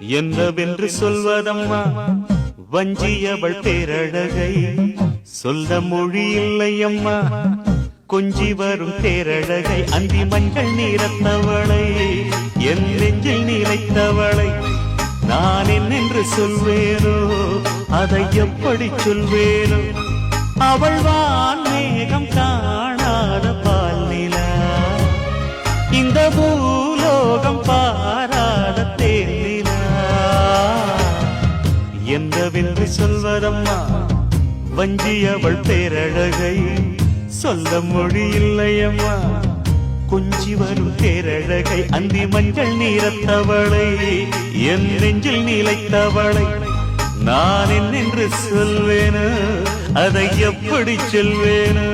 என்னவென்று சொல்வதம்மா வஞ்சியவள் பேரழகை சொல்ல மொழி இல்லையம்மா கொஞ்சி வரும் தேரழகை அந்தி மஞ்சள் நீரத்தவளை என் நெஞ்சில் நிலைத்தவளை நான் என்னென்று சொல்வேனோ அதை எப்படி சொல்வேனோ அவள் வான் மேகம் காணாத பால் நிலா இந்த பூலோகம் பாராத தேனிலா என்னவென்று சொல்வதம்மா வஞ்சியவள் பேரழகை சொல்ல மொழி இல்லையம்மா கொஞ்சி வரும் தேரழகை அந்தி மஞ்சள் நீரத்தவளை என் நெஞ்சில் நிலைத்தவளை நான் என்னென்று சொல்வேனோ அதை எப்படி சொல்வேனோ